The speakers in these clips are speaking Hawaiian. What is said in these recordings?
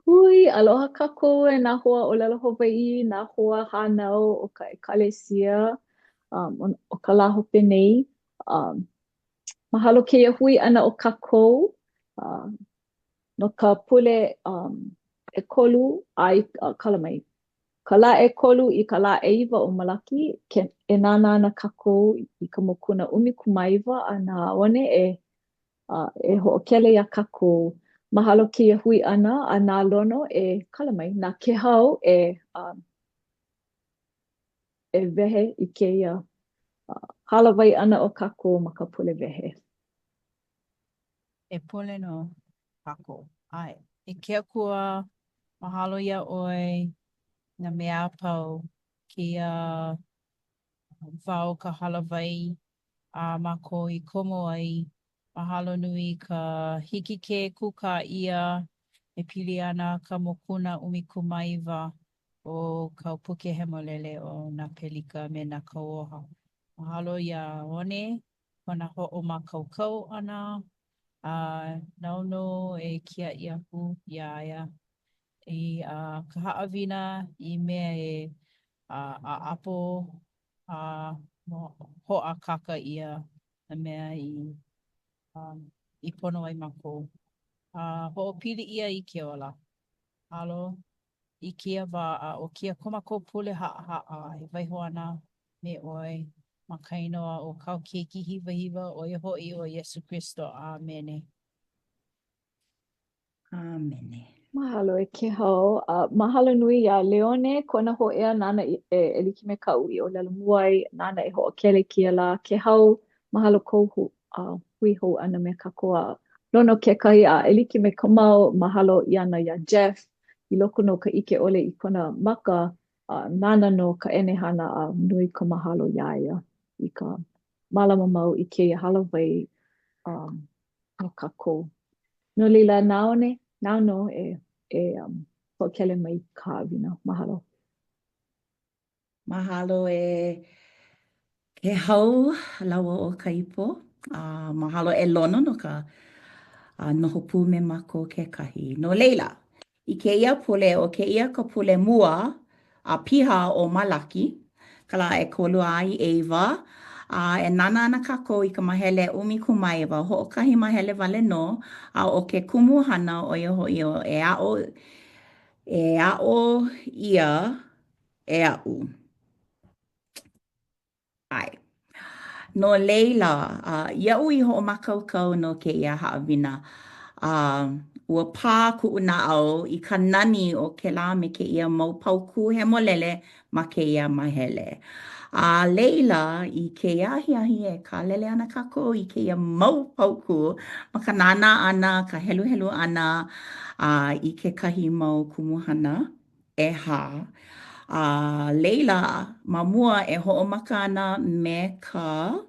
Hui, aloha kākou e nā hoa o lelo Hawaiʻi, nā hoa hānau o ka ekalesia, o ka lā hope nei. Um, Mahalo kēia hui ʻana o kākou, uh, no ka pule ʻekolu ai kala mai. Ka lā ʻekolu i ka lā ʻeiwa o Malaki, e nānā ana kākou i ka mokuna ʻumikumaewa a nā one e hoʻokele ia kākou. Mahalo kēia hui ʻana a nā lono kala mai, nā kehau e wehe i kēia halawai ʻana o kākou ma ka pule wehe. E pole no kako. Ai, e kia kua mahalo ia oi na mea pau kia wao ka halawai a mako i komo ai. Mahalo nui ka hiki ke kuka ia e pili ana ka mokuna umikumaiwa o ka puke hemolele o na pelika me na kauoha. Mahalo ia one, kona ho o ma kaukau ana. Nauno e kia i aku iaia i ka haawina i mea a apo ho a kaka ia na mea i pono ai mako. Ho o pili ia i ke ola. Halo, i kia wa o kia komako pule haa e waiho ana me oi ma kainoa o kau keiki hiwa hiwa o i hoi o Yesu Christo. Amene. Amene. Mahalo e ke hau. Mahalo nui a Leone, kona ho ea nana e like me ka ui o lalo muai, nana e ho o kele kia la ke hau. Mahalo kou hui hou ana me ka koa. Lono ke kai a e like me ka mau, mahalo i ana ia Jeff. I loko no ka ike ole i kona maka, nana no ka enehana a nui ka mahalo iaia. I ka malama mau i ke halawai no ka kou. No lila naone, nauno ho'okele mai ka awina. Mahalo. Mahalo ke hau laua o ka ipo. Mahalo e lono no ka noho pū me mako kekahi. No leila, i ke ia pule o ke ia ka pule mua a piha o Malaki. Ka la e kolua ai Ewa. E nana ana kako i ka mahele umikumaiwa. Ho'okahi mahele wale no. A o ke kumuhana o ia hoi o e a'o ia e a'u. Ai. No leila, ia'u i ho'omakaukau no ke ia haʻawina. Ua pā kuʻu naʻau i ka nani o ke lā me ke ia mau pauku hemolele ma ke ia mahele. Leila, i ke ia ahiahi e kālele ana kākou i ke ia mau pauku ma ka nānā ʻana, ka helu helu ʻana i kekahi mau kumuhana ʻeha. Leila, ma mua e hoʻomaka ana me ka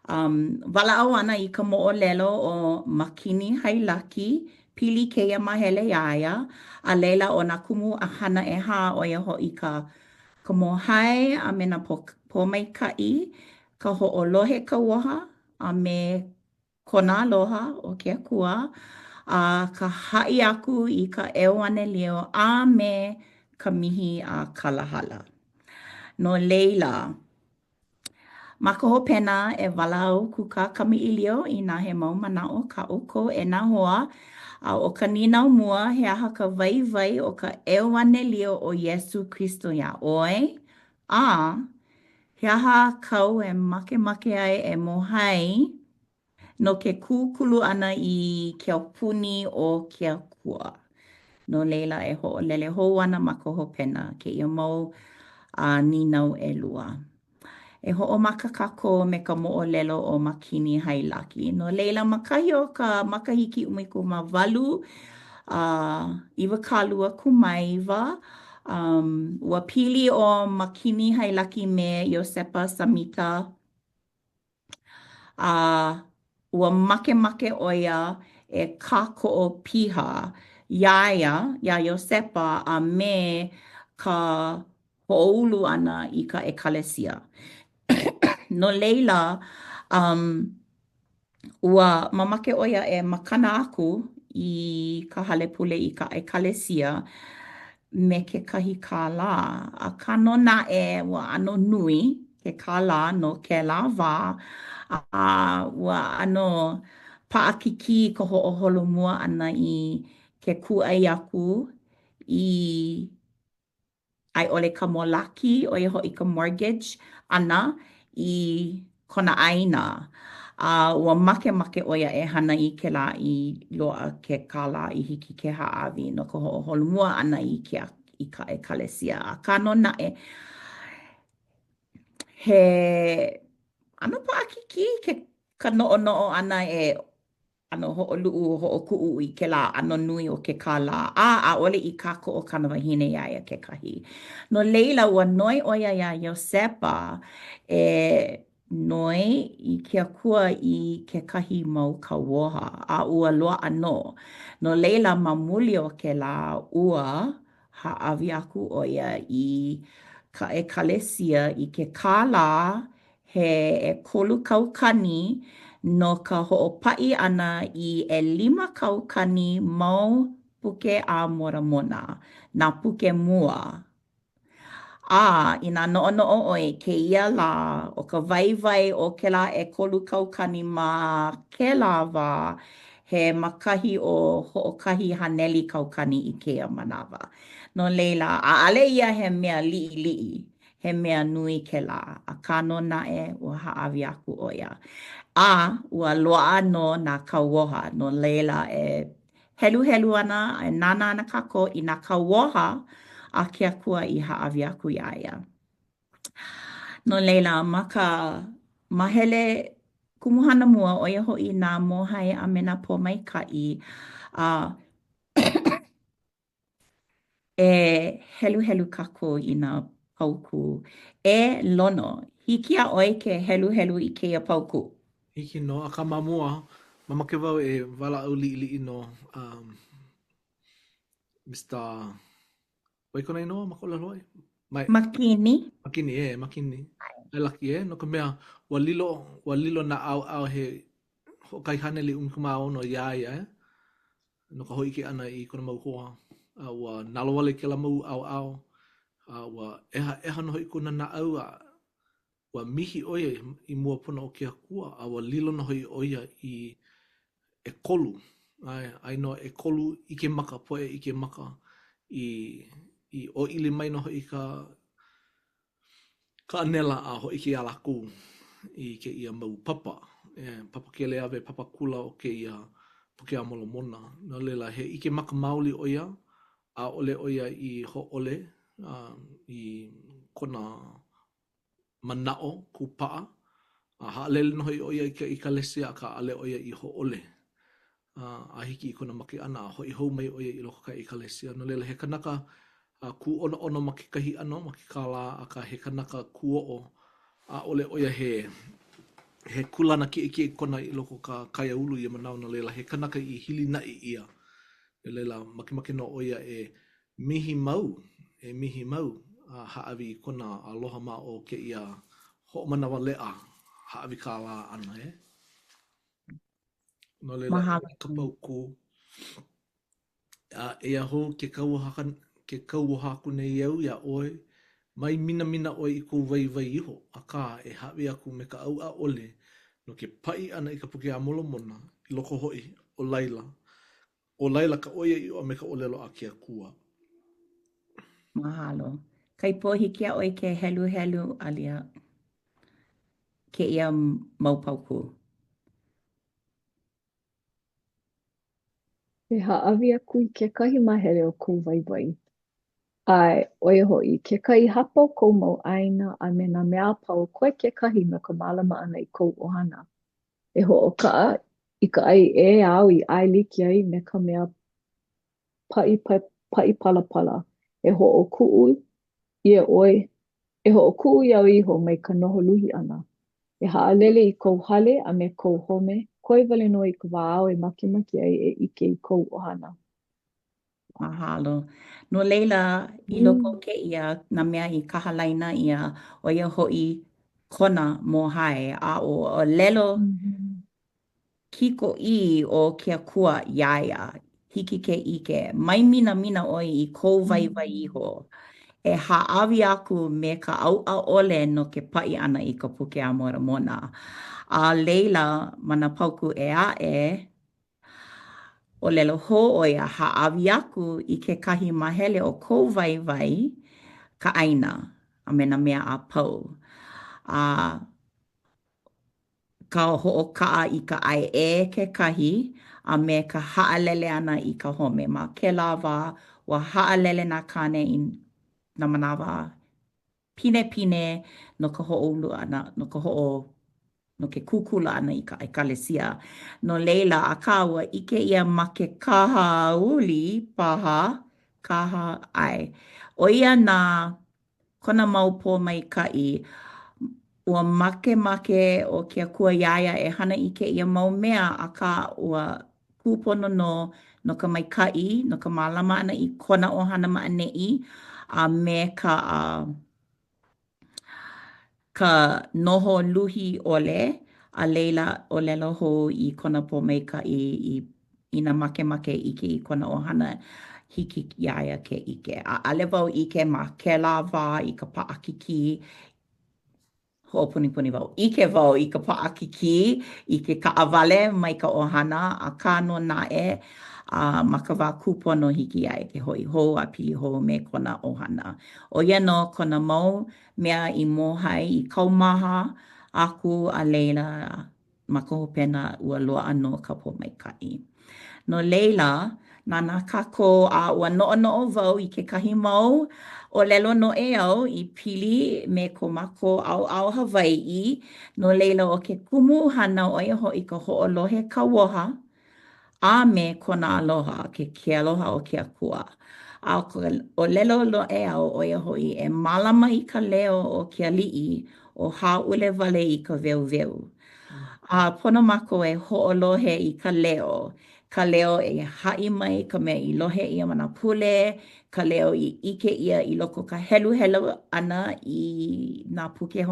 wala'au ana i ka mo'olelo o Makini Hailaki, pili kēia mahele iaia. A leila o nā kumu hana ʻeha o ia ho'i ka mohae a me nā pōmaikaʻi, ka ho'olohe kauoha a me kona aloha o ke akua. Ka haʻi aku i ka ʻeo anelio a me ka mihi a kalahala. No leila, ma ka hopena e walao kuka kamiʻilio i nā he mau manaʻo ka ʻoko e nā hoa. O ka ninau mua he aha ka waiwai o ka ʻeo anelio o Yesu Christo iā ʻoe. He aha kau e makemake ai e mohai no ke kūkulu ʻana i ke aupuni o ke akua. No leila e hoʻolele hou ana ma ka hopena kēia mau ninau ʻelua. E hoʻomaka kākou me ka moʻolelo o Makini Hailaki. No leila makahi o ka makahiki 18 iwakālua ua pili o Makini Hailaki me Iosepa Samita. Ua makemake ʻo ia e kākoʻo piha iā Iosepa a me ka hoʻoulu ʻana i ka ekalesia. No leila, ua mamake ʻo ia e makana aku i ka hale pule i ka ekalesia me kekahi kālā. A kano naʻe ua ano nui ke kālā no ke lā wā. A ua ano paʻakiki ka hoʻoholomua ʻana i ke kūʻai aku i ai ʻole ka molaki ʻo ia hoʻi ka mortgage ʻana i kona ʻāina. Ua makemake ʻo ia e hana i kēlā i loaʻa ke kālā i hiki ke hāʻawi no ka hoʻoholomua ʻana i ka ekalesia. A ka no naʻe he ano paʻakiki ka noʻonoʻo ʻana e ano hoʻoluʻu hoʻokuʻu i kēlā ano nui o ke kālā. ʻaʻole i kākoʻo kanawahine iā ia kekahi. No leila ua noi ʻo ia iā Iosepa e noi i ke akua i kekahi mau kauoha a ua loaʻa no. No leila ma muli o kēlā ua haʻawi aku ʻo ia i ka ekalesia i ke kālā he ʻekolu kaukani no ka hoʻopaʻi ʻana i ʻelima kaukani mau puke a moramona, nā puke mua. I nā noʻonoʻo ʻoe kēia lā o ka waiwai o kēlā ʻekolu kaukani ma kēlā wā he makahi o hoʻokahi haneli kaukani i kēia manawa. No leila, ʻaʻale ia he mea liʻiliʻi, he mea nui kēlā. A ka no naʻe ua haʻawi aku ʻo ia. Ua loaʻa no nā kauoha. No leila e heluhelu ana, e nānā ana kākou i nā kauoha a ke akua i haʻawi aku iā ia. No leila, ma ka mahele kumuhana mua ʻo ia hoʻi nā mōhai a me nā pōmaikaʻi e heluhelu kākou i nā pauku. E lono, hiki a ʻoe ke heluhelu i kēia pauku. Hiki no, a ka mamua, mamake wau e walaʻau liʻiliʻi no Mr. Waikona inoa, mako laloi? Makini. Makini, makini. Ai laki no ka mea, ua lilo na au he hokai hane li umkumao no iaia, no ka hoiki ana i kona mau hoa. Ua nalawale ke la mau au, ua eha no hoi kuna na au ua mihi oia i mua puna o ke akua, ua lilo no hoi oia i e kolu. Ai no e kolu i ke maka, poe i ke maka i o ili mai no hoi ka anela a hoi ke alaku i ke ia mau papa. Papa ke le ave, papa kula o ke ia puke a molomona. No lela he ike maka maoli oia, a ole oia i ho ole, i kona manao ku paa. A haalele no hoi oia i ka lesia ka ale oia i ho ole. A hiki i kona make ana, a hoi hou mai oia i loko ka i ka lesia. No lela he kanaka ku ono ma ke kahi ano, ma ke kālā, a ka he kanaka ku o a ole oia he kulana ki kona i loko ka kaya ulu i manao no leila, he kanaka i hili nai ia. No leila, make no oia e mihi mau haawi i kona aloha ma o ke ia hoʻomanawa lea haawi kālā ana No leila, ka pauku. E aho ke kauoha aku nei au ia oe, mai mina oe i kou vai iho, a ka e hawe aku me ka au a ole, no ke pai ana i ka puke a molomona, i loko hoi, o laila. O laila ka oia i o me ka olelo a ke akua. Mahalo. Kai pohi kia oe ke helu alia ke ia mau pauku. E haʻawi aku i kekahi mahele o kou waiwai. Oia hoʻi, kekahi hapa o kou mau ʻāina a me nā mea apau koe kekahi me ka mālama ʻana i kou ʻohana. E hoʻokaʻa i ka ʻai e au i ʻae like ai me ka mea paʻi palapala. E hoʻokuʻu iau iho mai ka noho luhi ʻana. E haʻalele i kou hale a me kou home, koe wale no i ka wāao e makemake ai e ʻike i kou ʻohana. Mahalo. No leila, i loko ke ia, nā mea i kahalaina ia, o ia hoʻi kona mō hae, a o lelo kiko'i o ke akua iaia, hiki ke ike, mai mina oi I kou waiwai iho. E ha'awi aku me ka au'aole no ke pa'i ana I ka puke a Moramona. A leila, mana pauku e a'e, o lelo hō'oia ha'awi aku I ke kahi mahele o kou waiwai ka ʻaina, a me nā mea a pau. A ka ho'oka'a I ka ʻae kekahi, a me ka ha'alele ana I ka home. Ma ke lawa, ua ha'alele nā kāne I nā manawa pine no ka ho'oulu ana, no ke kūkula ana I ka ekalesia. No leila, a ka ua ike ia ma ke kaha uli paha, kaha ai. O ia nā kona mau pō maika'i, ua make o ke akua iaia e hana I ke ia mau mea a ka ua kūpono no ka maika'i, no ka mālama ana I kona o hana ma'ane'i, a me ka noho luhi ole, a leila o lelo hou I kona pō maika'i I nā make ike I kona o hana hiki iaia ke ike. A ale wau ike ma ke lawa I ka pa'akiki, ho'opunipuni wau. Ike wau I ka pa'akiki, I ke ka'awale mai ka ʻohana, a ka no naʻe ma ka wā kūpono hiki ai ke hoi hou a pili hou me kona ʻohana. O ia no kona mau mea I mōhai I kaumaha aku a leila ma ka hopena ua loaʻa no ka pōmaikaʻi. No leila, nana kākou a ua noʻonoʻo wau I kekahi mau o lelo noʻe au I pili me ko mākou ʻaoʻao Hawaiʻi. No leila o ke kumu hana ʻo ia hoʻi ka hoʻolohe kauoha a me kona aloha, ke aloha o ke akua. A o lelo noʻe au ʻo ia hoʻi e mālama I ka leo o ke aliʻi o hāʻule wale I ka weoweow. A pono mākou e hoʻolohe I ka leo. Ka leo e haʻi mai ka mea I lohe ia ma nā pule, ka leo I ike ia I loko ka helu ʻana I nā puke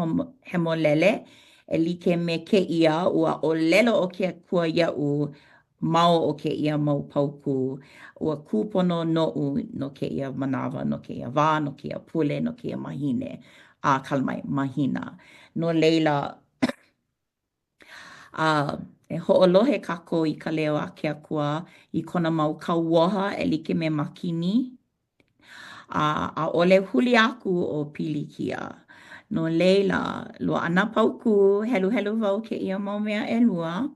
hemolele, e like me kēia ua ʻōlelo o ke akua iaʻu mau o kēia mau pauku, ua kūpono noʻu no kēia manawa, no kēia wā, no kēia pule, no kēia mahine, a kalamai, mahina. No leila, e hoʻolohe kākou I ka leo a ke akua I kona mau kauoha e like me makini. A ʻaʻole huli aku o pilikia. No leila, loaʻa nā pauku, helu wau kēia mau mea ʻelua.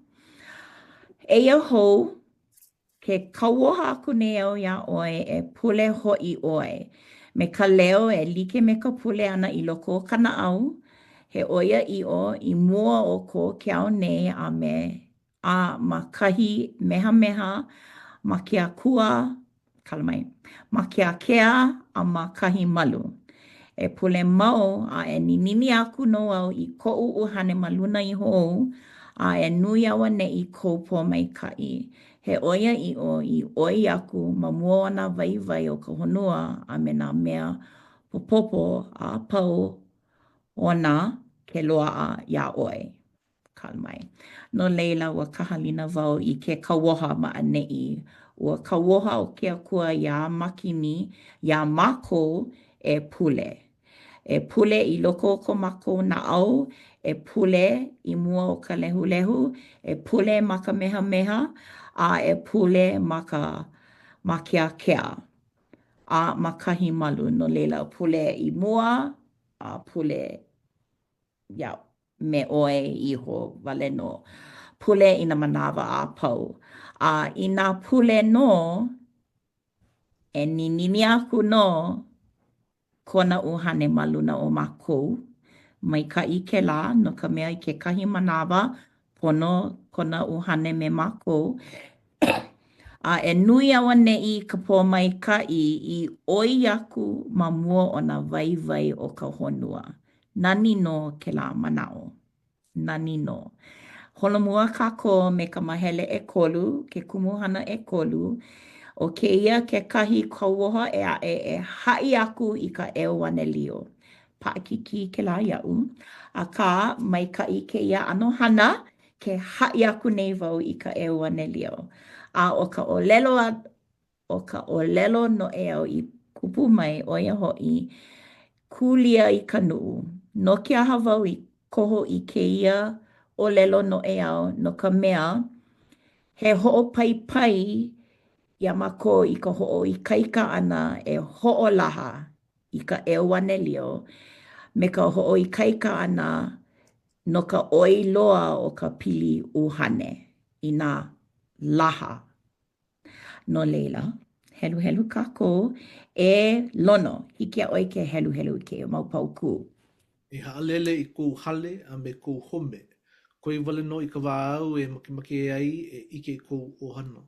Eia hou, ke kauoha aku nei au iā ʻoe e pule hoʻi ʻoe. Me ka leo e like me ka pule ana I loko o ka naʻau. He ʻoiaʻiʻo I mua o ko ke ao nei a ma kahi mehameha ma ke akua, kalamai, ma ke akea a ma kahi malu. E pule mau a e ninini aku no au I koʻu ʻuhane ma luna I hou a e nui au aneʻi kou pōmaikaʻi. He ʻoiaʻiʻo I ʻoi aku ma mua o nā waiwai o ka honua a me nā mea popopo a pau ona ke loaʻa iā ʻoe. Kalamai. No leila ua kahalina wau I ke kauoha maʻaneʻi. Ua kauoha o ke akua iā makini, iā mākou e pule. E pule I loko o ko mākou naʻau, e pule I mua o ka lehulehu, e pule ma ka mehameha, a e pule ma ke akea. A ma kahi malu. No leila pule I mua, a pule me ʻoe iho wale no. Pule I nā manawa a pau. A I nā pule no, e ninini aku no kona ʻuhane ma luna o mākou. Maikaʻi kēlā no ka mea I kekahi manawa pono kona ʻuhane me mākou. A e nui au aneʻi ka pōmaikaʻi I ʻoi aku ma mua o nā waiwai o ka honua. Nani nō kēlā manaʻo. Nani nō. Holomua kākou me ka mahele ʻekolu, ke kumuhana ʻekolu, o kēia kekahi kauoha e aʻe e haʻi aku I ka ʻeoanelio. Paʻakiki kēlā iaʻu. Akā maikaʻi kēia ʻano hana, ke ha'i aku nei wau i ka 'euanelio. A o ka 'olelo o ka 'olelo no e au i kupu mai 'o ia ho'i kulia i ka nu'u. No ke aha wau i koho i kēia 'olelo no e au no ka mea he ho'opaipai ia mākou i ka ho'oikaika ʻana e ho'olaha i ka 'euanelio me ka ho'oikaika ʻana no ka ʻoi loa o ka pili ʻuhane i nā laha. No leila, helu kākou e lono. Hiki a ʻoe ke helu i ke mau pau kū. E ha'alele i kou hale a me kou home. Koi wale no i ka wāau e makemake e ai e ike i kou ohana.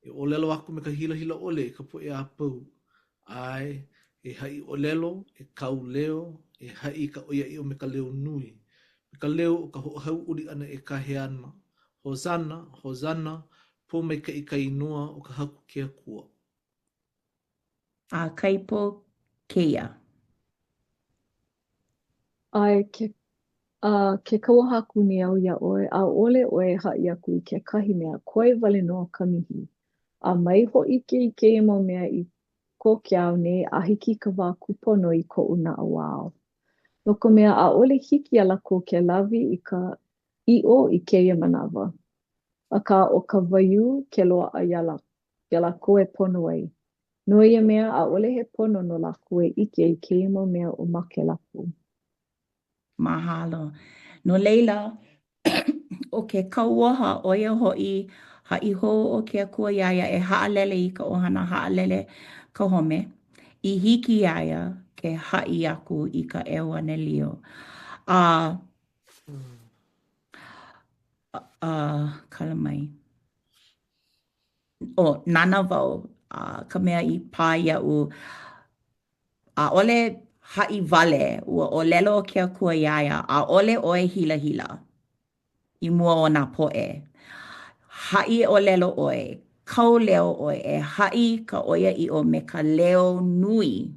E olelo aku me ka hila ole i ka poe a pau. Ai, e hai olelo, e kau leo, e hai ka oia i o me ka leo nui. Me ka leo o ka ho'ahau uri ana e kahe ana. Hosana, Hosana, po mai ka ika inua o ka haku ke akua. A kaipo keia. Ai, ke kauahaku ni au ia ʻoe, a ole ʻoe haʻi aku i kekahi mea koe wale no ka mihi. A mai hoʻi ke i keia mau mea i ko ke au nei a hiki ka wā kupono i koʻu naʻauao. No ka mea a ole hiki a lako ke lawi i ka ʻiʻo i keia manawa. Akā o ka waiū ke loaʻa ia lako e pono ai. No ia mea a ole he pono no lako e ike i keia mau mea o make laku. Mahalo. No leila, o ke kauoha o ia ho'i ha'i hou o ke akua iaia e ha'alele i ka ohana ha'alele ka home. I hiki iaia ke ha'i aku i ka 'euanelio. Kala mai. Nana wau, ka mea i pā ia'u, a ole ha'i wale ua 'olelo o ke akua iaia, a ole 'oe hila i mua o nā po'e. Ha'i 'olelo 'oe, kau leo 'oe, e ha'i ka 'oia'i'o me ka leo nui.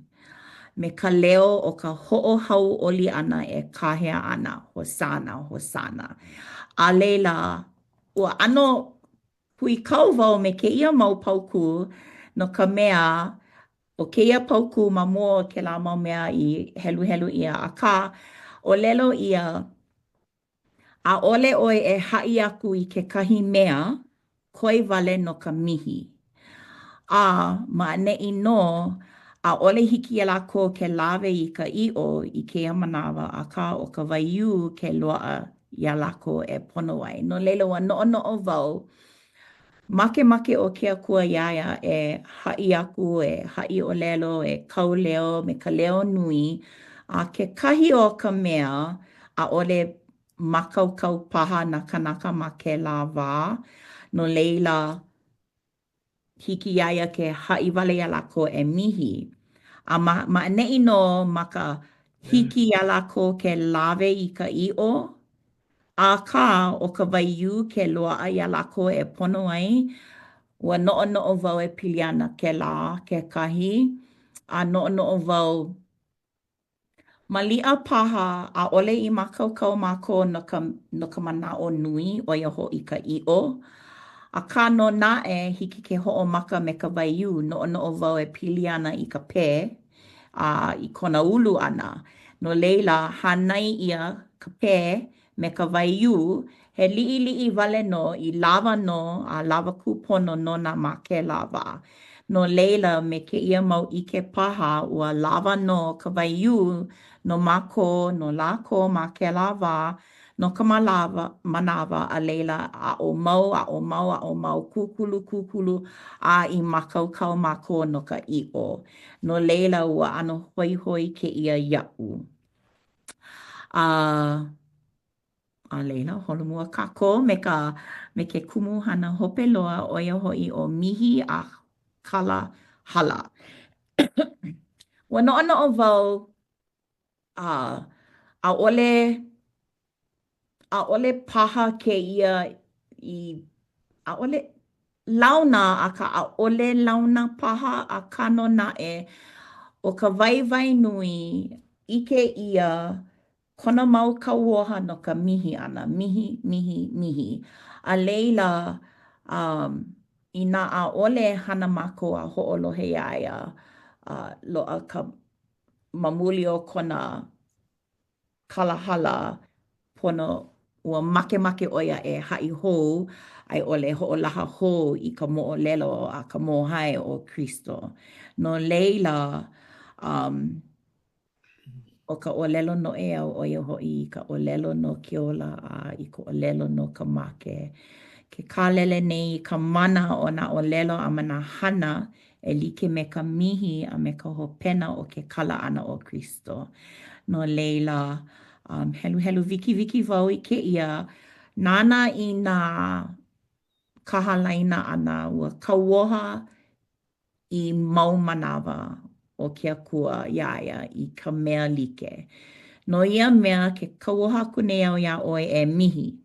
Me ka leo o ka ho'ohau'oli ʻana e kahea ana. Hosana, Hosana. A leila, ua ʻano hui kau wau me kēia mau paukū no ka mea o kēia paukū ma mua o kēlā mau mea i helu ʻia. Akā, 'olelo ʻia a ole ʻoe e ha'i aku i kekahi mea koi wale no ka mihi. A ma'ane'i no, a ole hiki iā lākou ke lawe i ka ʻi'o i kēia manawa akā o ka waiū ke loaʻa iā lākou e pono ai. No leila ua no'ono'o wau Makemake o ke akua iaia e ha'i aku, e ha'i 'olelo, e kau leo me ka leo nui. A kekahi o ka mea a ole makaukau paha na kanaka ma kēlā wā. No leila, hiki iaia ke ha'i wale iā lākou e mihi. A ma'ane'i no ma ka hiki iā lākou ke lawe i ka ʻi'o. Akā o ka waiū ke loaʻa iā lākou e pono ai, ua no'ono'o wau e pili ana kēlā kekahi. A no'ono'o wau mali'a paha a ole i mākaukau mākou no ka manaʻo nui ʻo ia hoʻi ka ʻi'o. Akā no naʻe hiki ke ho'omaka me ka waiū no'ono'o wau e pili ana i ka pē i kona ulu ʻana. No leila, hānai ʻia ka pē me ka waiū he liʻiliʻi wale no i lawa no a lawa kūpono no nā mākēlā wā. No leila, me kēia mau ʻike paha ua lawa no ka waiū no mākou, no lākou mākēlā wā, no ka manawa a leila a o mau kūkulu a i makaukau mākou no ka ʻi'o. No leila ua ʻano hoihoi kēia iaʻu. A leila, holomua kākou me ke kumuhana hope loa ʻo ia hoʻi o mihi a kala hala. Ua noʻono'o wau ʻaʻole paha kēia ʻaʻole launa akā ʻaʻole launa paha akā no naʻe o ka waiwai nui ʻike ʻia kona mau kauoha no ka mihi ana, mihi, mihi, mihi. A leila, i nā ʻaʻole hana mākou a hoʻolohe ia ia, loaʻa ka mamuli o kona kalahala pono ua makemake ʻoia e haʻi hou, ai ʻole hoʻolaha hou i ka moʻolelo a ka mōhae o Kristo. No leila, o ka ʻōlelo noʻe au ʻoia hoʻi i ka ʻōlelo no ke ola a i ka ʻōlelo no ka make. Ke kālele nei i ka mana o nā ʻōlelo a ma nā hana e like me ka mihi a me ka hopena o ke kala ʻana o Kristo. No leila, helu helu wiki wiki wau i kēia, nāna i nā kahalaina ʻana ua kauoha i mau manawa o ke akua iaia i ka mea like. No ia mea ke kauoha aku nei au iā ʻoe e mihi.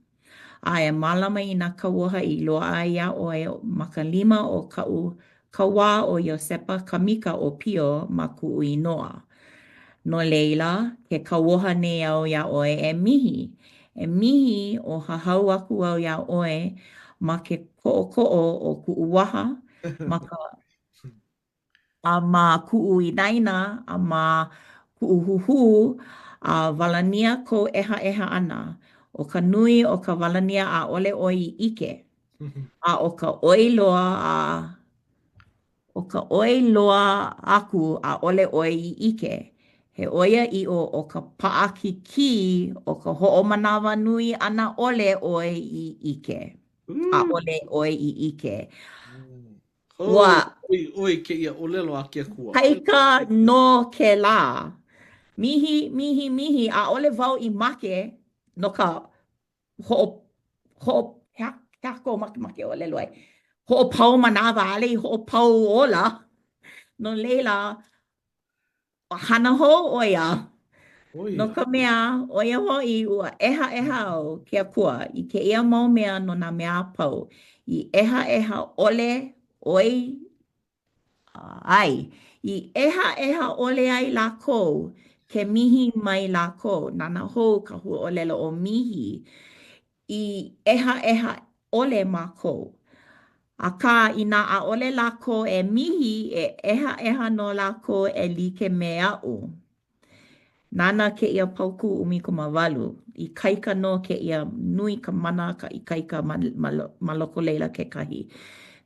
A e mālama i nā kauoha i loaʻa iā ʻoe ma ka 5 o kaʻu kauā o Iosepa Kamika o Pio ma kuʻu inoa. No leila, ke kauoha nei au iā ʻoe e mihi. E mihi o hahau aku au iā ʻoe ma ke koʻokoʻo o kuʻu waha, ma ka a ma kuʻu inaina, a ma kuʻu huhu, a walania kou ʻeha ʻeha ʻana. O ka nui o ka walania a ʻole ʻoi i ʻike. A o ka ʻoi loa aku a ʻole ʻoi i ʻike. He ʻoia iʻo o ka paʻakikī o ka hoʻomanawa nui ʻana ʻole ʻoi i ʻike. A ʻole ʻoi i ʻike. Ua Oi, kēia ʻōlelo a ke akua. kaika no ke lā. Mihi, mihi, mihi, a ʻole wau i make no ka heako make o lelo ai. Hoʻopau manawa ale i hoʻopau ola. No leila, hana hou ʻoia. No ka mea, ʻoia hoʻi ua ʻeha au ke akua i kēia mau mea no nā mea apau. I ʻeha ʻole ʻoi ai. I ʻeha ʻole ai lākou ke mihi mai lākou. Nana hou ka huaʻōlelo o mihi. I ʻeha ʻole mākou. Akā i nā ʻaʻole lākou e mihi e ʻeha no lākou e like me aʻu. Nana kēia pauku 18. I kaika no kēia nui ka mana ka i kaika ma loko leila kekahi.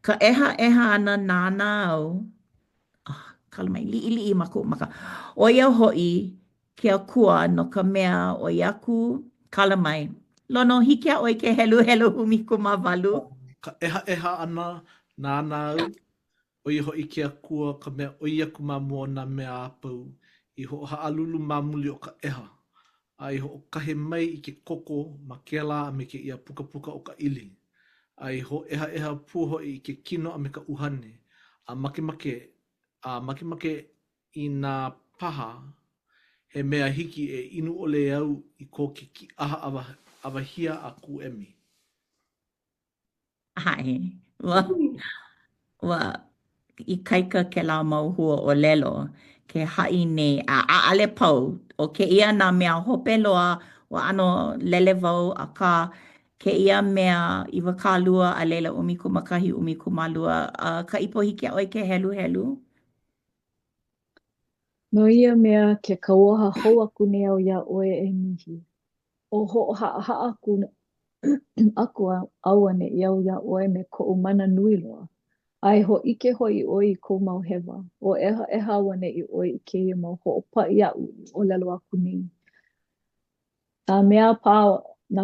Ka ʻeha ana nāna au. Kala mai, liʻi maku maka. Oia hoʻi ke akua no ka mea o iaku kala mai. Lono hiki a oi ke helu 18. Ka ʻeha ana nāna au. Oia hoʻi ke akua ka mea oi aku mamua nā mea apau. I hoʻohaʻalulu mamuli o ka ʻeha. A i hoʻokahe mai i ke koko ma kēlā a me ke ia puka puka o ka ʻili. A i hoʻoeha pua hoʻi i ke kino a me ka uhane. A makemake i nā paha he mea hiki e inu ole au i ko ke kiʻaha awahia a ku emi. Ai, wa i kaika ke la mau hua o lelo ke haʻi nei a ʻaʻale pau o ke ia nā mea hope loa wa ano lele wau akā ke ia mea 2 a leila 11 12 ka ipo hiki a oi ke helu helu. No ia mea ke kauoha hou aku nei au iā ʻoe e mihi. O hoʻohaʻaha aku aua ne i au iā ʻoe me koʻu mana nui loa. Ai hoʻike hoʻi ʻoe i kou mau hewa. O ʻeha ua ne i ʻoe i kēia mau hoʻopaʻi aʻu o lelo aku nei. Nā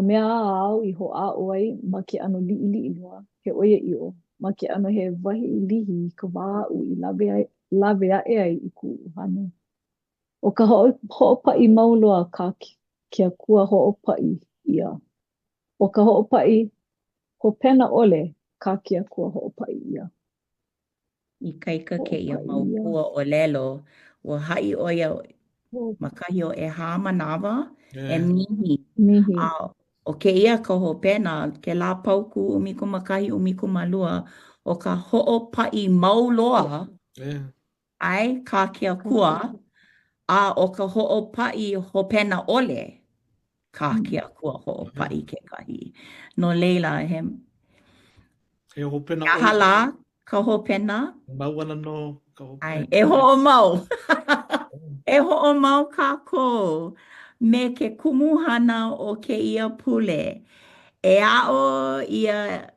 mea au i hoʻāʻo ai ma ke ʻano liʻiliʻi loa he ʻoia ʻiʻo. Ma ke ʻano he wahi lihi i ka wā aʻu i lawe aʻe ai i kuʻu hane. O ka hoʻopaʻi mau loa ke akua hoʻopaʻi ʻia. O ka hoʻopaʻi hopena ʻole ka ke akua hoʻopaʻi ʻia. I kaika kēia mau pua o lelo ua haʻi ʻoia ma kahi o ʻehā manawa e mihi. O kēia ka hopena ke lā pauku 11 o ka hoʻopaʻi mau loa ai ka ke akua a o ka hoʻopaʻi hopena ʻole ka kia kua ho'opa'i kekahi. No leila, He ho pena he oi. hala ka hopena. Mau ana no ka ho Ai, pena. e ho'omau. E ho'omau kākou me ke kumuhana o ke ia pule. E a'o ia,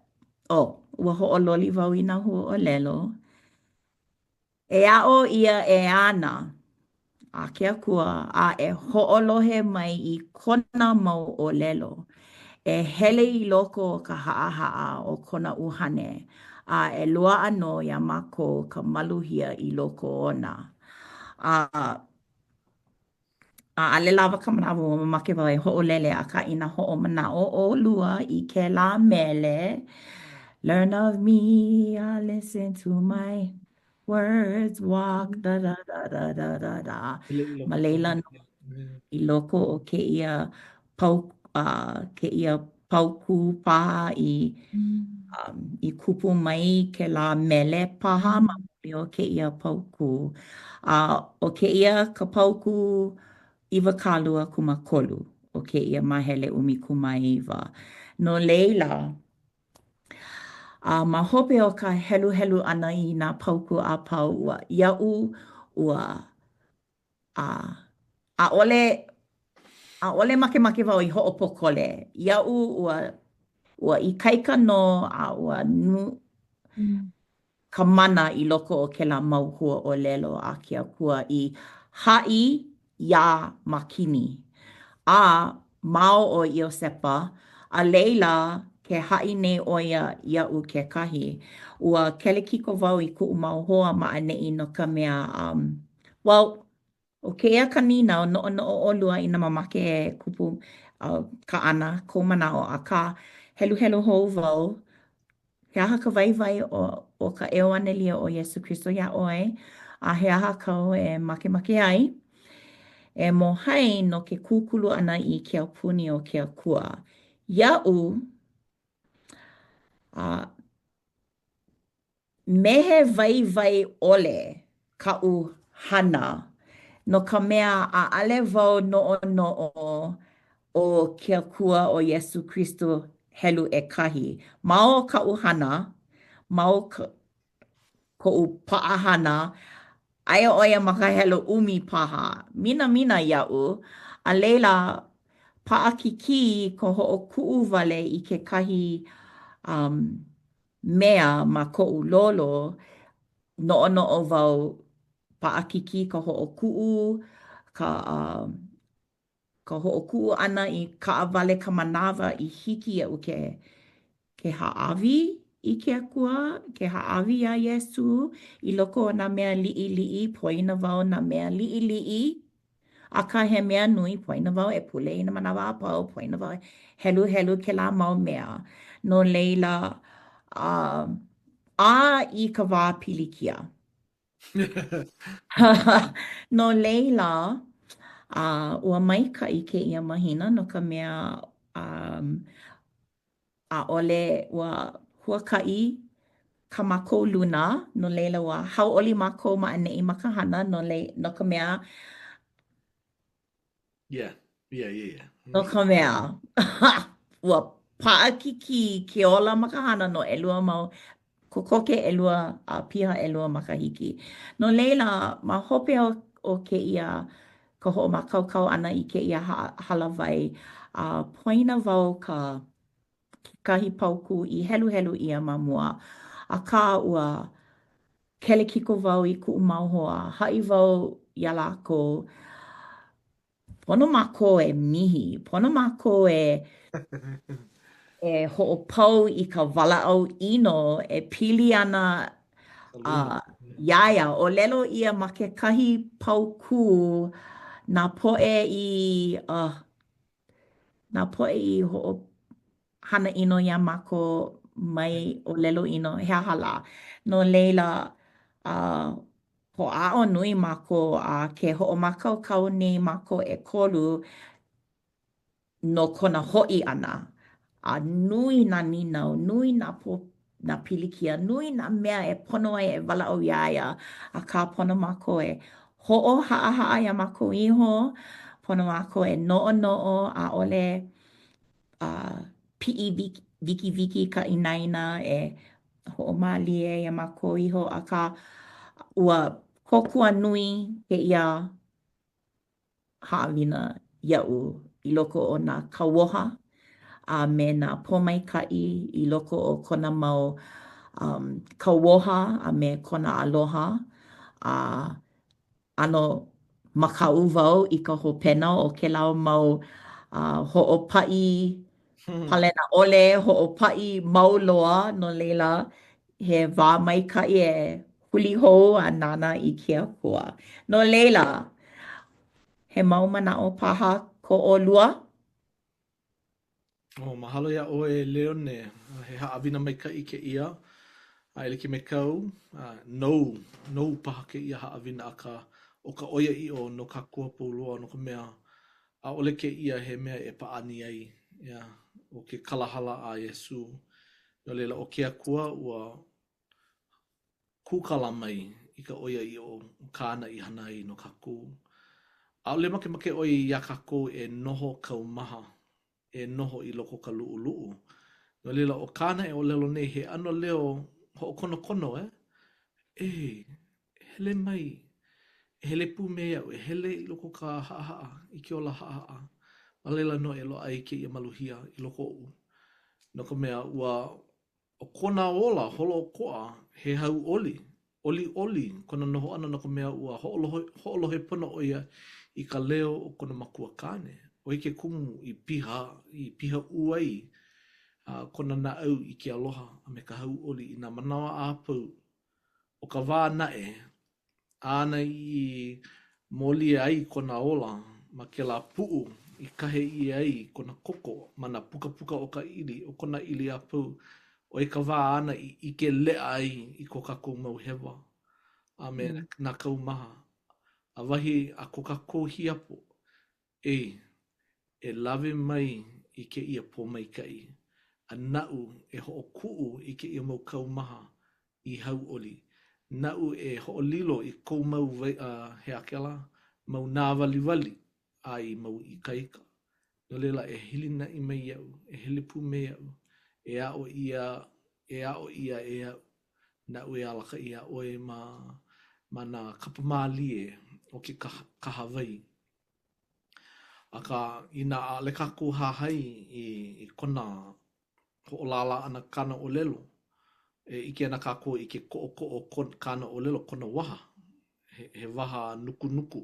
ua ho'ololi wau i nā hua'olelo. E a'o ia e ana. A ke akua, a e ho'olohe mai i kona mau o lelo. E hele i loko o ka ha'aha'a o kona uhane. A e lua ano ia mako ka maluhia i loko ona. A ale lava ka manawa o mamake wau e ho'olele a ka ina ho'omana'o o lua i ke la mele. Learn of me, I listen to my words, walk, da da da da da da da. Ele i loko Ma ka leila no hana. i loko o ke ia pauku paha i kupu mai ke la mele paha ma muli o ke ia pauku. O ke ia ka pauku iwa kālua kumakolu o ke ia mahele umi kumaiwa. No leila, ma hope o ka helu helu ana i nā pauku a pau ua ia'u ua a ole make make wau i ho'opokole. Ia'u ua i kaika no a ua ka mana i loko o ke la mauhua o lelo a ke akua i ha'i ia makini. A mao o Iosepa, a leila ke ha'i nei oia ia'u ke kahi. Ua kelekiko wau i ku'u mau hoa ma'ane'i no ka mea, o ke ea kanina o no'o olua i na mamake e kupu ka ana ko manao a ka helu helu hou wau. He aha ka waiwai o ka eo anelia o Yesu Christo ia oe. A he aha kau e make ai. E mohai no ke kūkulu ana i ke apuni o ke akua. Ia'u, mehe waiwai ole ka'u hana no ka mea a ale wau no'o o ke akua o Yesu Christo helu e kahi. Mao ka'u hana, mao ko'u pa'ahana, aia oia makahelo umi paha. Mina ia'u, a leila pa'akiki ko ho'oku'u wale i ke kahi mea ma ko'u lolo, no'o wau pa'akiki ka ho'oku'u, ka ho'oku'u ana i ka wale ka manawa i hiki e u ke ha'awi i ke akua, ke ha'awi a Yesu, i loko o nā mea li'i, poina wau nā mea li'i, a ka he mea nui, poina wau e pule i na manawa a pau, poina wau e helu ke la mau mea. No leila, a i ka wā pilikia. No leila, ua maika i ke ia mahina no ka mea a ole ua huaka'i ka mākou luna, no leila ua hau'oli mākou ma'ane'i ma ka hana no ka mea. Yeah. No ka mea. Ua pa'akiki ke ola ma ka hana no 'elua mau kokoke 'elua piha 'elua makahiki. No leila, ma hope o ke ia ka ho'omakaukau ana i ke ia halawai, poina wau kahi pauku i helu ia ma mua. A ka ua kelekiko wau i ku'u mau hoa, ha'i wau ia lako, pono mākou e mihi, pono mākou e ho'opau i ka wala'au ino e pili ana iaia. O lelo ia ma ke kahi pauku nā po'e i hana ino ia mako mai o lelo ino he aha la. No leila, ho'a'o nui mako a ke ho'omakaukau nei mako e kolu no kona ho'i ana. A nui nā ninau, nui nā pilikia, nui nā mea e pono ai e wala'au iaia a ka pono mako e ho'o ha'a ia mako iho, pono ako e no'o a ole pi'i wiki ka inaina e ho'omālie ia mākou iho akā ua kokua nui ke ia haʻawina iaʻu i loko o nā kauoha a me nā pōmaikaʻi i loko o kona mau kauoha a me kona aloha a ano makaʻu wau i ka hopena o ke lau mau hoʻopaʻi palena ʻole, hoʻopaʻi mau loa no leila he wā maikaʻi e huli hou a nana i ke akua. No leila, he mau manaʻo paha ko ʻolua? Mahalo ia ʻoe Leone, he haʻawina maikaʻi ke ia. A ele ki me kau, nou paha ke ia haʻawina aka o ka oia i o no ka kua pūloa no ka mea a ole ke ia he mea e paani ai o ke kalahala a Iesu. No leila o ke akua ua kūkala mai i ka oia i o kāna i hana ai no ka kū. A ole make oi ia kako e noho kaumaha, e noho i loko ka luʻuluʻu. No leila o kāna e o lelo nei he ano leo hoʻokonokono hele mai, e hele pū me iau, e hele i loko ka haʻahaʻa, i ke ola haʻahaʻa. Ma leila no e loa ai ke ia maluhia i loko o. No ka mea ua o kona ola holo o koa he hau oli, kona noho ana no ka mea ua hoʻolohe pono o ia i ka leo o kona makua kāne. O ke kumu i piha uai kona naʻau i ke aloha a me ka hau oli i nā manawa a pau o ka wā naʻe ana i moli ai kona ola ma ke la puʻu i kahe i ai kona koko ma na puka o ka ili o kona ili a pau o ka wā ana i ke leʻa ai i ko kākou mau hewa a me nā kaumaha a wahi a ko kākou hiapo e lawe mai i ke ia pōmaikaʻi a naʻu e hoʻokuʻu i ke ia mau kaumaha i hau oli. Naʻu e hoʻolilo i kou mau he akela, mau nā waliwali a i mau ikaika. No leila e hilina i mai iau, e hele pū me iau, e a'o ia e au. Naʻu e alaka i a oe ma nā kapamālie o ke kahawai. Aka i nā ʻaʻole kākou hāhai i kona hoʻolala ana kāna ʻōlelo. Ike ana kākou i ke koʻo kāna ʻōlelo kona waha. He waha nuku.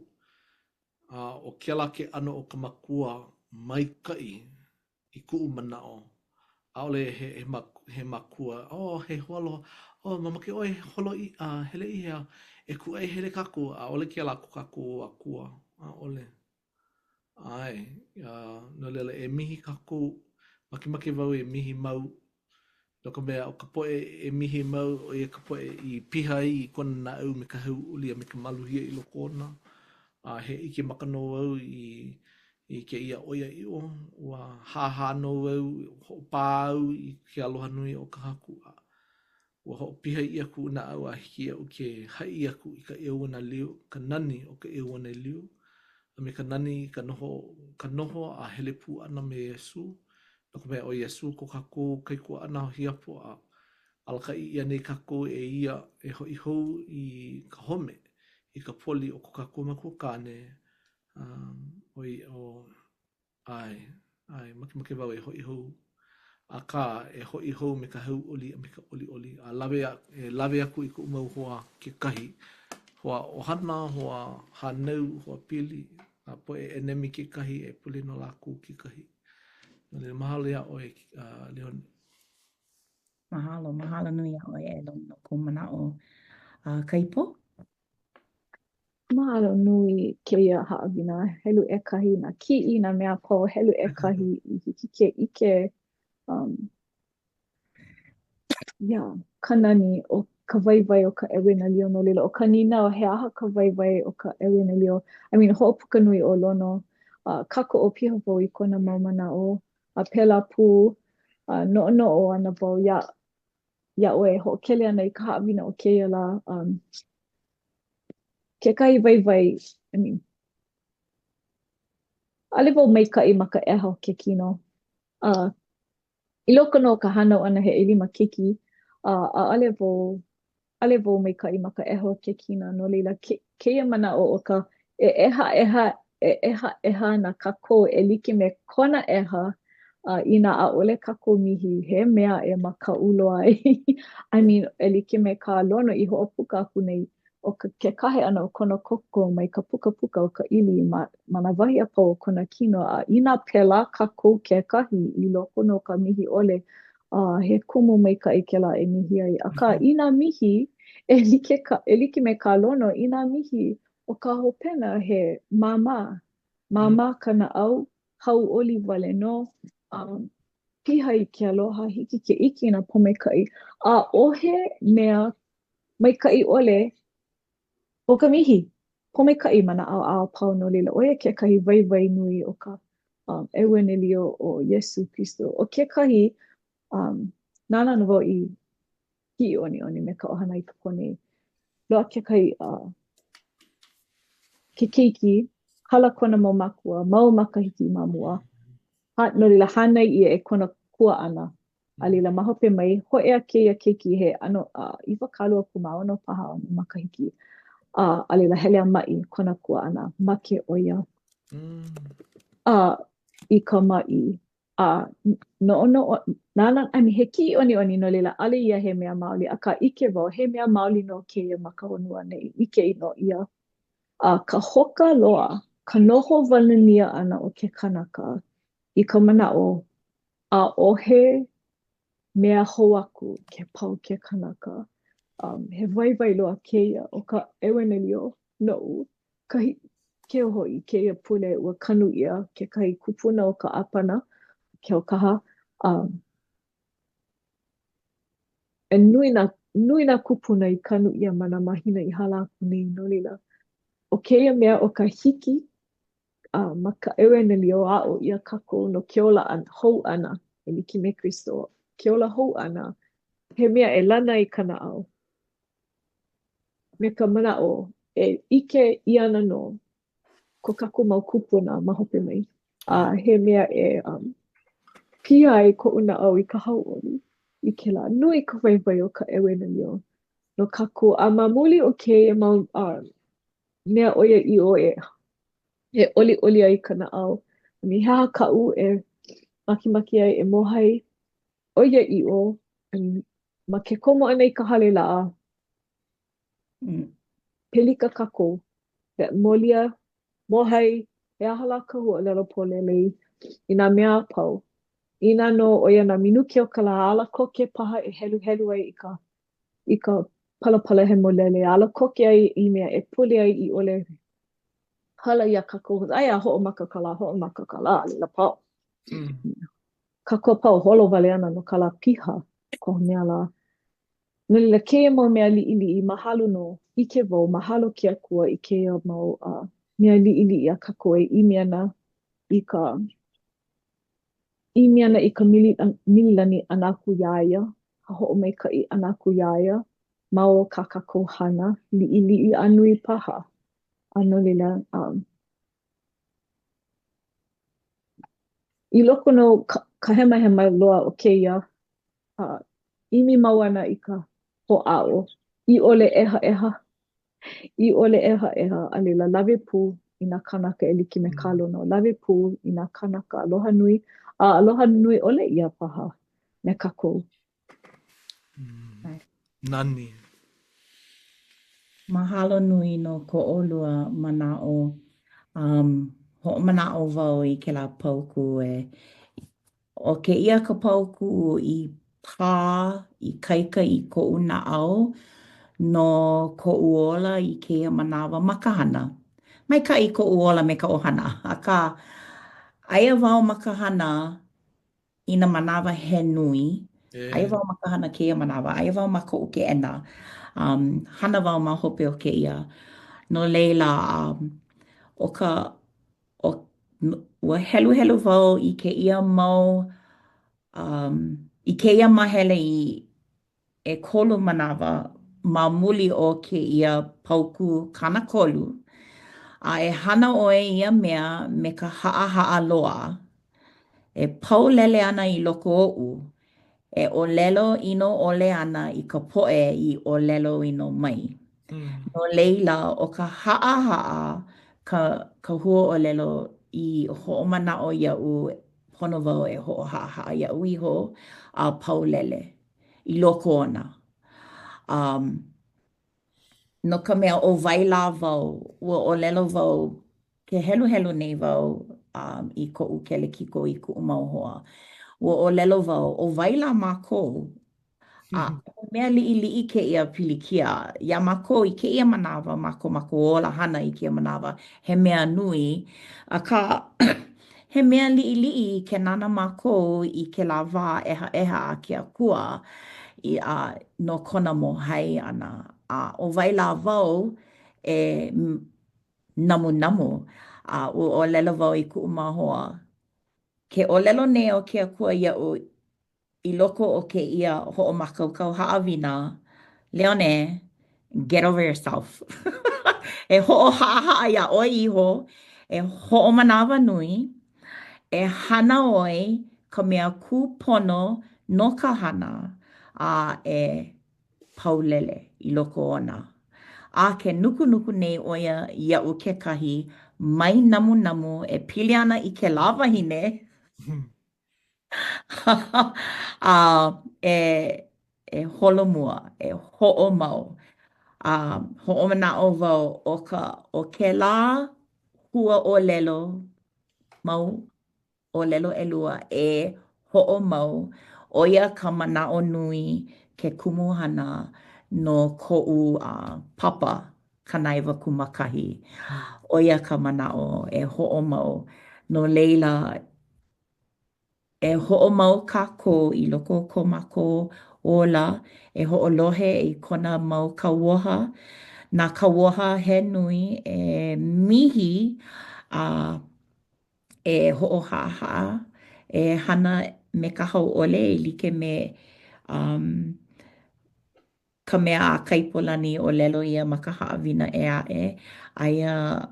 O kela ke ano o ka makua maikaʻi i kuʻu manaʻo. ʻAʻole he makua, he holo, mamake ʻoe holo hele i hea, e kuʻai hele kākou, ʻaʻole ke la ko kākou akua, ʻaʻole. Ai, no leila e mihi kākou, make wau e mihi mau, no ka mea o ka poe e mihi mau o ia ka poe i piha ai i kona naʻau me ka hau uli a me ka maluhia i loko ona. He ike makano au i ke ia oia i o, ua haha no au, hoʻopā au i ke aloha nui o ka haku. Ua hoʻopiha i aku na au a hiki au ke hai aku i ka ʻeua liu, ka nani o ka ʻeua liu. A me ka nani ka noho a hele pū ana me Iesu. No ka mea o Iesu ko kākou kaikua ana o hiapo a alaka i ia nei kākou e ia e hoi hou i ka home i ka poli o ko kākou makua kāne. Make wau e hoi hou. A ka e hoi hou me ka hau oli a me ka oli. A lawe aku i ku mau hoa ke kahi. Hoa ohana, hoa hanau, hoa pili. A po e nemi ke kahi e puli no lāku ke kahi. Mahalo ia ʻoe, Leone. Mahalo nui a ʻoe e lona no kou manaʻo. Kaipo? Mahalo nui ke ia haʻawina helu ʻekahi nā kiʻi nā mea ko helu ʻekahi i hiki ke ʻike ka nani o ka waiwai o ka ʻewina lio no leila o ka nina o he aha ka waiwai o ka ʻewina lio. Hoʻopuka nui o lono kako o piha wau i kona mau manaʻo a pēlā pū noʻonoʻo ana wau ia ʻoe hoʻokele ana i ka haʻawina o keia lā kekahi waiwai Ale wau maikaʻi ma ka ʻeha o ke kino. Uh, I loko no ka hana ʻana he ʻelima keiki, ale wau maikaʻi ma ka ʻeha o ke kina. No leila, keia manaʻo o ka ʻeha na kākou e like me kona ʻeha inā ʻaʻole kākou mihi, he mea e makaʻu loa ai. I mean, e like me ka lono i hoʻopuka aku nei o ke kahe ʻana o kona koko mai ka pukapuka o ka ʻili ma nā wahi a pau o kona kino. Inā pēlā kākou kekahi i loko no ka mihi ʻole, he kumu maikaʻi kēlā e mihi ai. Akā inā mihi e like me ka lono, inā mihi o ka hopena he māmā ka naʻau, hau ʻoliwale no, piha i ke aloha, hiki ke iki nā pōmaikaʻi. A ʻohe mea maikaʻi ʻole o ka mihi, pōmaikaʻi ma nā ʻaoʻao pau no leila. ʻOia kekahi waiwai nui o ka ewelelio o Iesu Kristo. O kekahi, nāna na wau i kiʻiʻoniʻoni me ka ʻohana i ka poni. Loa kekahi ke keiki, hala kona mau makua, mau makahiki ma mua. No leila hānai ia e kona kua ʻana. A leila ma hope mai, hoʻea kēia keiki he ano 24 no paha o na makahiki. A leila hele a maʻi kona kua ʻana, make ʻoia. I ka maʻi. He kiʻiʻoniʻoni no leila, ʻale ia he mea maoli, akā ʻike wau, he mea maoli no keia ma ka honua nei, ʻike i no ia. Ka hoka loa, ka noho walania ʻana o ke kanaka, i ka manaʻo, ʻaʻohe mea hou aku ke pau ke kanaka. He waiwai loa keia o ka ewelelio noʻu, ke hoi, keia pule ua kanu ʻia, kekahi kupuna o ka ʻāpana, ke ʻokaha. E nui nā kupuna i kanu ʻia ma nā mahina i hala aku nei no leila. O keia mea o ka hiki, ma ka ewelelio aʻo ia kākou no ke ola hou ʻana, e like me Kristo. Ke ola hou ʻana, he mea e lana i ka naʻau. Me ka manaʻo, e ʻike i ana no ko kākou mau kupuna ma hope mai. He mea e pia ai koʻu naʻau i ka hauʻoli. I kēlā, nui ka waiwai o ka ewelelio no kākou. Ma muli o keia mau mea ʻoia iʻo e ʻoliʻoli ai ka naʻau. He aha kaʻu e makimaki ai e mohai ʻoia iʻo, ma ke komo ʻana i ka hale laʻa, pelika kākou, molia, mohai, he aha lā ka huaʻolelo pōlelei i nā mea apau. Inā no ʻoia nā minuke o ka lā, ala koke paha e heluhelu ai i ka palapala he molele, ala koke ai i mea e puli ai i ʻole hala ia kākou, aia hoʻomaka ka lā, a leila pau. Kākou pau holo wale ana no ka lā piha, ko mea lā. No leila keia mau mea liʻiliʻi, mahalo no, ʻike wau, mahalo ke akua i keia mau mea liʻiliʻi a kākou e ʻimi ana i ka mililani ʻana aku iā ia, ka hoʻomaikaʻi ʻana aku iā ia, ma o ka kākou hana, liʻiliʻi a nui paha. No leila, i loko no ka hemahema loa o keia, ʻimi mau ana i ka hoʻaʻo, i ʻole ʻeha, a leila lawe pū i nā kanaka e like me ka lono, lawe pū i nā kanaka, aloha nui ʻole ia paha me kākou. Nani. Mahalo nui no ko ʻolua manaʻo. Hoʻomanaʻo wau i kēlā pauku o kēia ka pauku i pā, i kaika i koʻu naʻau no koʻu ola i kēia manawa ma ka hana. Maikaʻi koʻu ola me ka ʻohana, akā aia wau ma ka hana i nā manawa he nui. Aia wau ma ka hana kēia manawa, aia wau ma koʻu keʻena. Hana wau ma hope o kēia. No leila, ua helu wau i kēia mau, i kēia mahele i 3 manawa ma muli o kēia pauku kanakolu. A e hana oe ia mea me ka haa loa. E pau lele ana i loko o'u. E o lelo ino ole ana i ka po'e i o lelo ino mai. No leila o ka haa ka hua o lelo i ho'omana'o ia'u pono wau e ho'ohaa ia'u iho a pau lele i loko ona. No ka mea o waila wau, ua o lelo wau ke helu helu nei wau i ko'u kelekiko i ku'u mau hoa. Ua o lelo wau, o waila mākou, mea li'i ke ia pilikia. Ia mākou i ke ia manawa, mākou ola hana i ke ia manawa, he mea nui. Ka he mea li'i i ke nana mākou i ke la wā eha a ke akua no kona mohai ana. O waila wau e namu. Ua o lelo wau i ku'u mau hoa. Ke o lelo nei o ke akua ia'u i loko o ke ia ho'omakaukau ha'awina, Leone, get over yourself. E ho'oha'a ia oi iho, e ho'omanawa nui, e hana oi ka mea kūpono no ka hana, e paulele i loko ona. A ke nuku nei oia ia'u kekahi, mai namu e pili ana i ke lawahine. E holomua, e ho'omau. Ho'omana'o wau o ke la hua o lelo mau, o lelo ʻelua e ho'omau. Oia ka mana'o nui ke kumuhana no ko'u papa kanaiwa kumakahi. Oia ka mana'o e ho'omau. No leila, e ho'omau kākou i loko o ko mākou ola, e ho'olohe i kona mau kauoha. Nā kauoha he nui e mihi e ho'oha'a, e hana me ka hau'ole e like me ka mea a kaipolani o lelo ia ma ka ha'awina e a'e. Aia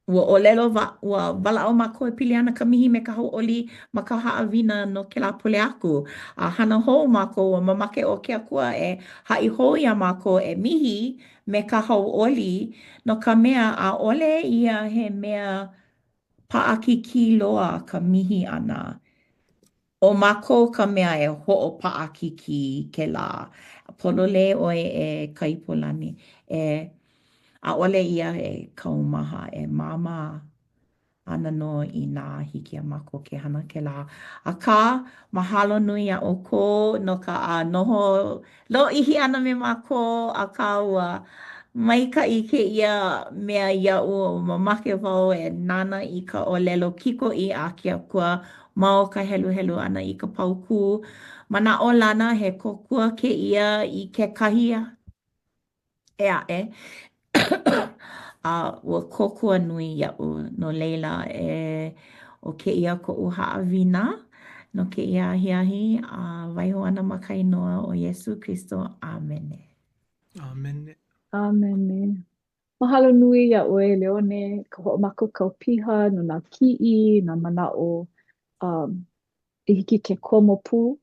ua o lelo ua wala'o mākou e pili ana ka mihi me ka hau'oli ma ka ha'awina no kēlā pule aku. A hana hou mākou ua mamake o ke akua e ha'i hou ia mākou e mihi me ka hau'oli no ka mea a'ole ia he mea pa'akiki loa ka mihi ana. O mākou ka mea e ho'opa'akiki kēlā. Polole ʻoe e kaipolani e ʻaʻole ia e kaumaha e māmā ana no i nā hiki a mākou ke hana kēlā. Akā, mahalo nui a ʻoukou no ka noho lōʻihi ana me mākou akā ua maikaʻi kēia mea iaʻu mamake wau e nana i ka ʻōlelo kikoʻi a ke akua ma o ka helu ana i ka paukū. Manaʻo lana he kōkua kēia i kekahi e a'e. Ua kōkua nui iaʻu no leila o kēia koʻu haʻawina no kēia ahiahi waiho ana ma ka inoa o Iesu Kristo. Amene. Amene. Amene. Mahalo nui iaʻu e Leone, ka hoʻomakaukau piha no nā kiʻi, nā manaʻo i hiki ke komo pū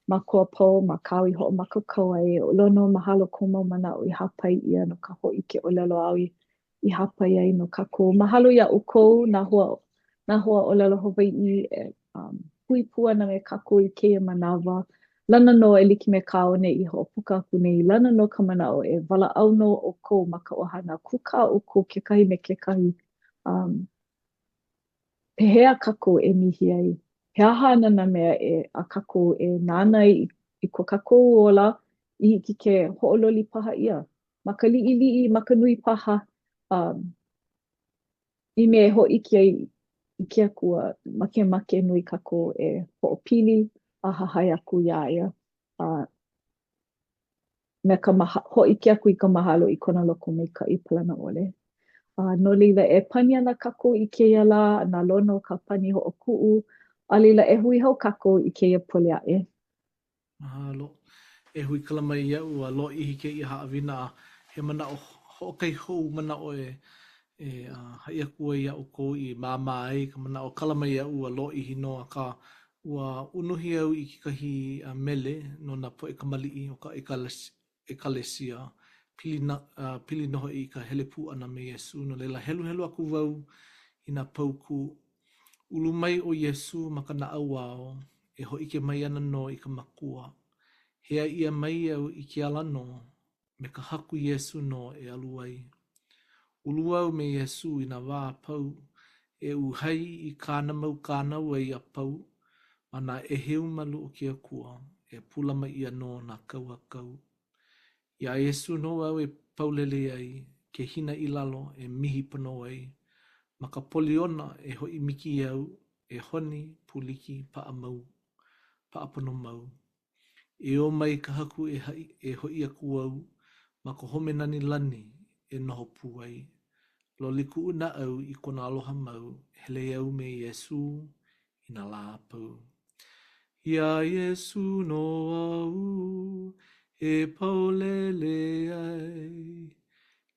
ma kua pau ma kāu i hoʻomakaukau ai o lono mahalo ko mau manaʻo i hapai ia no ka hoʻi ke ʻōlelo au i hapai ai no kākou. Mahalo iaʻu kou nā hua ʻōlelo Hawaiʻi e hui pū ana me kākou i kēia manawa. Lana no e like me ka one i hoʻopuka aku nei. Lana no ka manaʻo e walaʻau no o kou ma ka ʻohana. Kuka o kou kekahi me kekahi. Pehea kākou e mihi ai. He aha ana nā mea a kākou e nāna i ko kākou ola i hiki ke hoʻololi paha ia. Ma ka liʻiliʻi, ma ka nui paha. I me e hoʻiki ai i ke akua make nui kākou e hoʻopili a hahai aku iā ia. Me ka hoʻiki aku i ka mahalo i kona loko maikaʻi palana ʻole. No leila e pani ana kākou i kēia lā, nā lono ka pani hoʻokuʻu, a leila e hui hau kākou i kēia pule aʻe. Mahalo. E hui kala mai ia'u a loʻihi ke i haʻawina he manaʻo ho'okai hou mana o haia kua ia o kou i māmā ai, ka mana o kalama ia ua lo i hino a ka ua unuhi au i ki kahi mele no na po e kamali'i o ka ekalesia pili noho i ka hele pu ana me Iesu no leila helu helu aku wau i na pauku ulu mai o Iesu ma ka na awao e ho ike mai ana no i ka makua hea ia mai au i ke ala no me ka haku Iesu no e aluai ulu au me Iesu i na wā pau e uhai i kāna mau kāna wai a pau ana e heu malu o kia kua e pulama ia no na kau a kau ia Iesu no au e paulele ai ke hina i lalo e mihi pano ai ma ka poliona e hoi miki au e honi puliki pa a mau pa a pano mau e o mai ka haku e hoi aku au ma ka home nani lani e noho pu ai lo liku una au i kona aloha mau hele au me Iesu i na la pau ia Iesu no au e paulele ai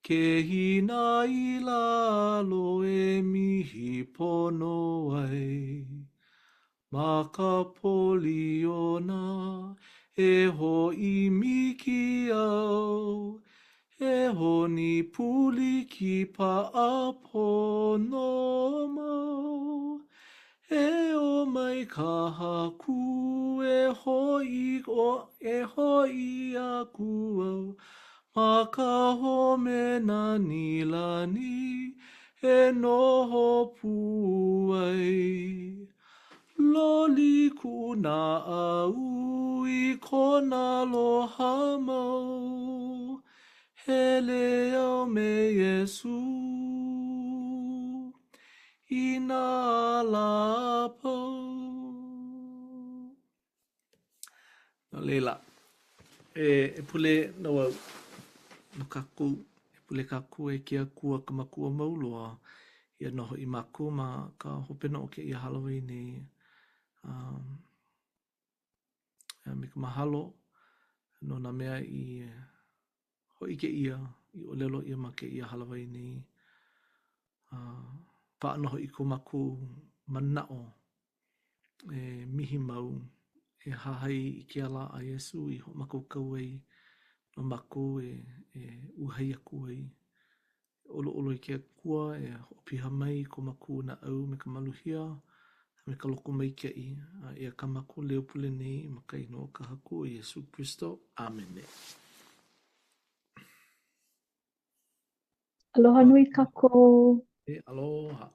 ke hina i lalo e mihi pono ai ma ka poliona e ho i miki au e honi puli ki pa a pono mau e o mai ka haku e hoi aku au ma ka home nani lani e noho pu ai loli kuna au i kona loha mau hele au me Iesu i nā la pau. No leila, e pule no au, no kaku, e pule kaku e kia kua ka makua mauloa, ia noho i maku ma ka hopena o ke ia Halloween ni. Me ka mahalo, no na mea i hoi ke ia, i o lelo ia ma ke ia Halloween ni. Pa noho i ko maku manao e mihi mau e hahai i ke ala a Iesu i ho maku kauai no maku e uhai aku ai olo olo i ke kua e opiha mai ko maku na au me ka maluhia me ka loko mai ke i e ka maku leo pule nei ma ka ino ka haku o Iesu Kristo. Amen. Aloha nui kako. Aloha.